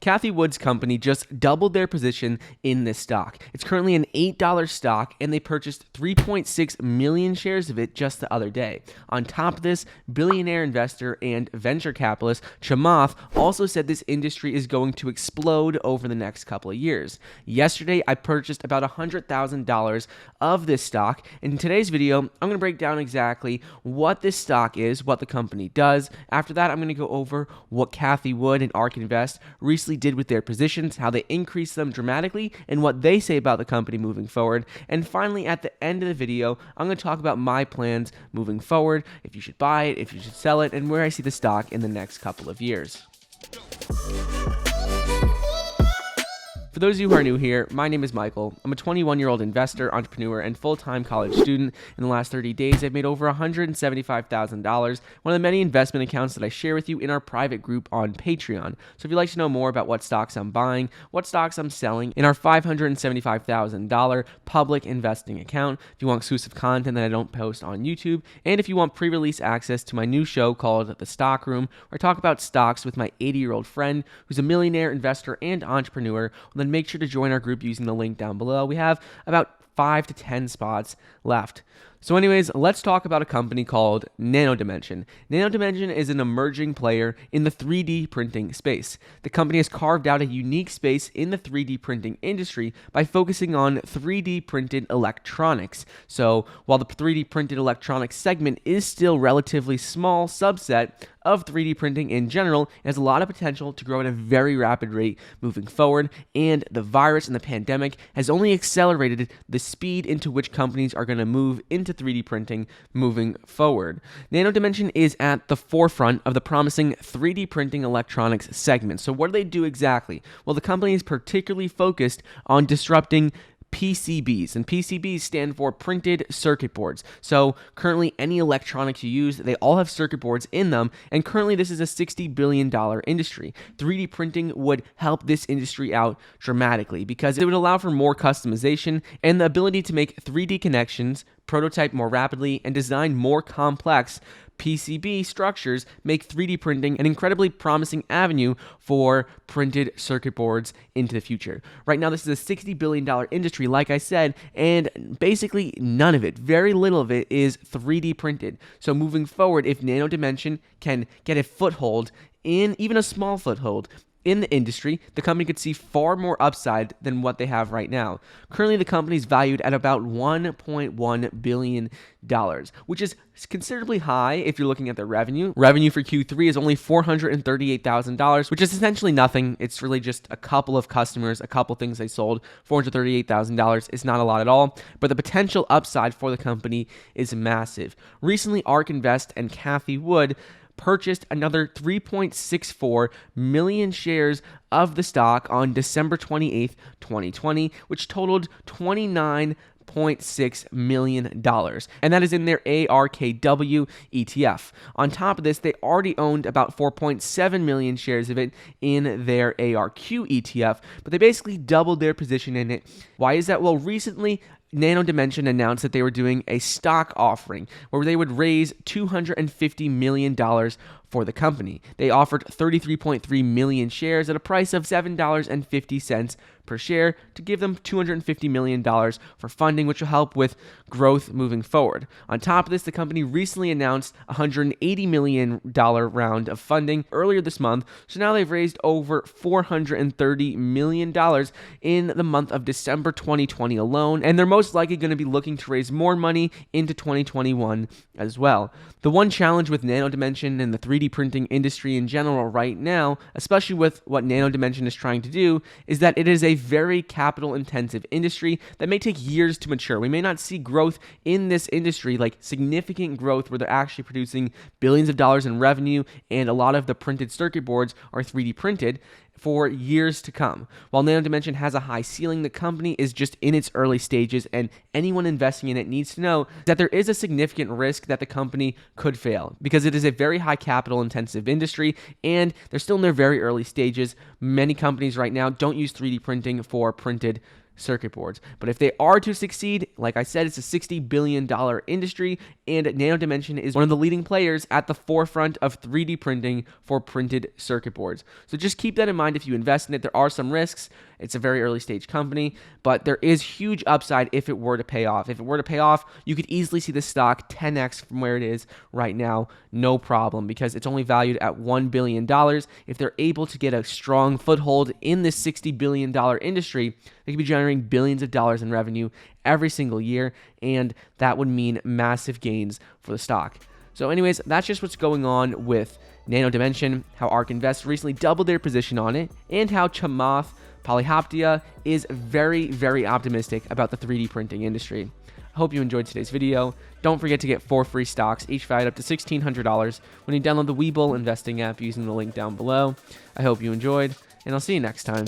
Cathie Wood's company just doubled their position in this stock. It's currently an $8 stock, and they purchased 3.6 million shares of it just the other day. On top of this, billionaire investor and venture capitalist Chamath also said this industry is going to explode over the next couple of years. Yesterday, I purchased about $100,000 of this stock. In today's video, I'm going to break down exactly what this stock is, what the company does. After that, I'm going to go over what Cathie Wood and Ark Invest recently did with their positions, how they increased them dramatically, and what they say about the company moving forward. And finally, at the end of the video, I'm going to talk about my plans moving forward, if you should buy it, if you should sell it, and where I see the stock in the next couple of years. For those of you who are new here, my name is Michael. I'm a 21-year-old investor, entrepreneur, and full-time college student. In the last 30 days, I've made over $175,000, one of the many investment accounts that I share with you in our private group on Patreon. So if you'd like to know more about what stocks I'm buying, what stocks I'm selling in our $575,000 public investing account, if you want exclusive content that I don't post on YouTube, and if you want pre-release access to my new show called The Stock Room, where I talk about stocks with my 80-year-old friend who's a millionaire investor and entrepreneur, then make sure to join our group using the link down below. We have about 5 to 10 spots left. So anyways, let's talk about a company called Nano Dimension. Nano Dimension is an emerging player in the 3D printing space. The company has carved out a unique space in the 3D printing industry by focusing on 3D printed electronics. So while the 3D printed electronics segment is still relatively small subset of 3D printing in general, it has a lot of potential to grow at a very rapid rate moving forward, and the virus and the pandemic has only accelerated the speed into which companies are going to move into 3D printing moving forward. Nano Dimension is at the forefront of the promising 3D printing electronics segment. So what do they do exactly? Well, the company is particularly focused on disrupting PCBs, and PCBs stand for printed circuit boards. So currently any electronics you use, they all have circuit boards in them, and currently this is a $60 billion industry. 3D printing would help this industry out dramatically because it would allow for more customization and the ability to make 3D connections, prototype more rapidly, and design more complex PCB structures. Make 3D printing an incredibly promising avenue for printed circuit boards into the future. Right now, this is a $60 billion industry, like I said, and basically none of it, very little of it, is 3D printed. So moving forward, if Nano Dimension can get a foothold, in even a small foothold, in the industry, the company could see far more upside than what they have right now. Currently, the company is valued at about $1.1 billion, which is considerably high if you're looking at their revenue. Revenue for Q3 is only $438,000, which is essentially nothing. It's really just a couple of customers, a couple things they sold. $438,000 is not a lot at all, but the potential upside for the company is massive. Recently, Ark Invest and Cathie Wood purchased another 3.64 million shares of the stock on December 28th, 2020, which totaled $29.6 million, and that is in their ARKW ETF. On top of this, they already owned about 4.7 million shares of it in their ARQ ETF, but they basically doubled their position in it. Why is that? Well, recently, Nano Dimension announced that they were doing a stock offering where they would raise $250 million for the company. They offered 33.3 million shares at a price of $7.50 per share to give them $250 million for funding, which will help with growth moving forward. On top of this, the company recently announced a $180 million round of funding earlier this month, so now they've raised over $430 million in the month of December 2020 alone, and they're most likely going to be looking to raise more money into 2021 as well. The one challenge with Nano Dimension and the 3D printing industry in general right now, especially with what Nano Dimension is trying to do, is that it is a very capital intensive industry that may take years to mature. We may not see growth in this industry, like significant growth where they're actually producing billions of dollars in revenue and a lot of the printed circuit boards are 3D printed, for years to come. While Nano Dimension has a high ceiling, the company is just in its early stages, and anyone investing in it needs to know that there is a significant risk that the company could fail because it is a very high capital intensive industry and they're still in their very early stages. Many companies right now don't use 3D printing for printed circuit boards. But if they are to succeed, like I said, it's a $60 billion industry, and Nano Dimension is one of the leading players at the forefront of 3D printing for printed circuit boards. So just keep that in mind if you invest in it. There are some risks. It's a very early stage company, but there is huge upside if it were to pay off. If it were to pay off, you could easily see the stock 10x from where it is right now, no problem, because it's only valued at $1 billion. If they're able to get a strong foothold in this $60 billion industry, they could be generating billions of dollars in revenue every single year, and that would mean massive gains for the stock. So anyways, that's just what's going on with Nano Dimension, how Ark Invest recently doubled their position on it, and how Chamath Palihapitiya is very, very optimistic about the 3D printing industry. I hope you enjoyed today's video. Don't forget to get 4 free stocks, each valued up to $1,600 when you download the Webull investing app using the link down below. I hope you enjoyed, and I'll see you next time.